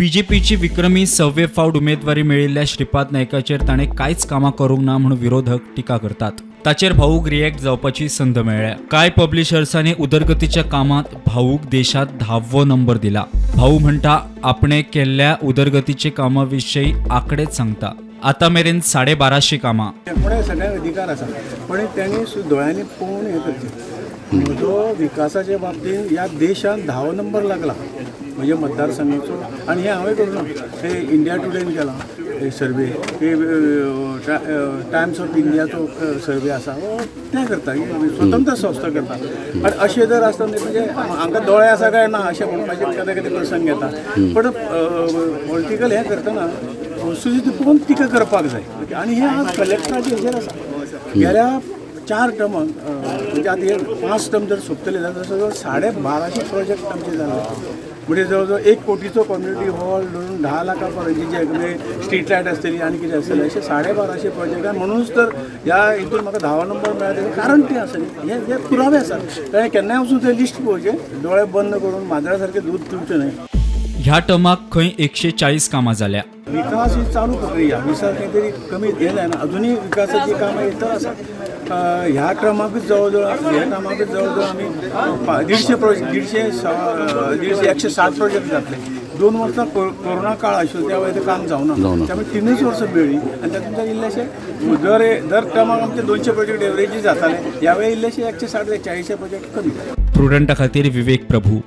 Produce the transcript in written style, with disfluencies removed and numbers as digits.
बीजेपीची विक्रमी 6वे फावट उमेदवारी मेळिल्ल्या श्रीपाद नायकाचेर ताणें कांयच कामां करूंक ना म्हणून विरोधक टिका करतात। ताचेर भावूक रिएक्ट जावपाची संद मेळ्ळ्या। कांय पब्लिशर्सांनी उदरगतीच्या कामात भावूक देशात 10वो नंबर दिला। भाऊ म्हणटा आपणे केल्ल्या उदरगतीचे कामाविषयी आकडेच सांगता। आता मेरेन 1250 कामां। सगळ्यांक अधिकार आसा पण त्यांनी दोळ्यांनी पळोवन हे करचें। म्हजो विकासाच्या बाबतींत ह्या देशान 10वो नंबर लागला म्हणजे मतदारसंघाचो। आणि हे हांवें करूं ना, हे इंडिया टुडेन केला हे सर्वे, हे टायम्स ऑफ इंडियाचो सर्वे आसा ते करता, स्वतंत्र संस्था करता। आणि अशें जर आसता म्हणजे हांकां दोळे आसा काय ना अशें म्हणपाचें केन्ना केन्ना प्रसंग येता। पण पॉलिटिकल हें करतना वस्तुस्थिती पळोवन टिका करपाक जाय। आणि हे आज कलेक्टराचे हेजेर आसा। गेल्या 4 टर्माक म्हणजे आतां हे 5 टर्म जर सोंपतले जाल्यार जवळ 1250 प्रोजेक्ट आमचे जाले। म्हणजे जवळ 1 कोटीचो कम्युनिटी हॉल धरून 10 लाखा पर्यंत जे स्ट्रीट लायट आसतली आणि कितें आसतलें अशें 1250 प्रोजेक्ट। आणि म्हणूनच तर ह्या हितून म्हाका 10वो नंबर मेळ्ळा तेजें कारण तें आसा न्ही, हे पुरावे आसात। ताणें केन्नाय वचून तें लिस्ट पळोवचें, दोळे बंद करून माजरा सारकें दूध पिवचें न्हय। ह्या टर्माक खंय 140 कामां जाल्या। विकास ही चालू प्रक्रिया, विकास काही तरी कमी येयला ना, अजूनही विकासाची कामां येत आसा। ह्या टर्माकूच जवळ आमी 150 प्रोजेक्ट 160 प्रोजेक्ट जातले। 2 वर्सां कोरोना काळ आशिल्लो त्या वेळेर काम जावना, त्यामुळे 3च वर्सां मेळ्ळी। आणि तातूंत इल्लेशे दर टर्माक आमचे 200 प्रोजेक्ट एवरेजी जाताले, ह्या वेळी इल्लेशे 160 40 प्रोजेक्ट कमी। प्रुडंटा खातीर विवेक प्रभू।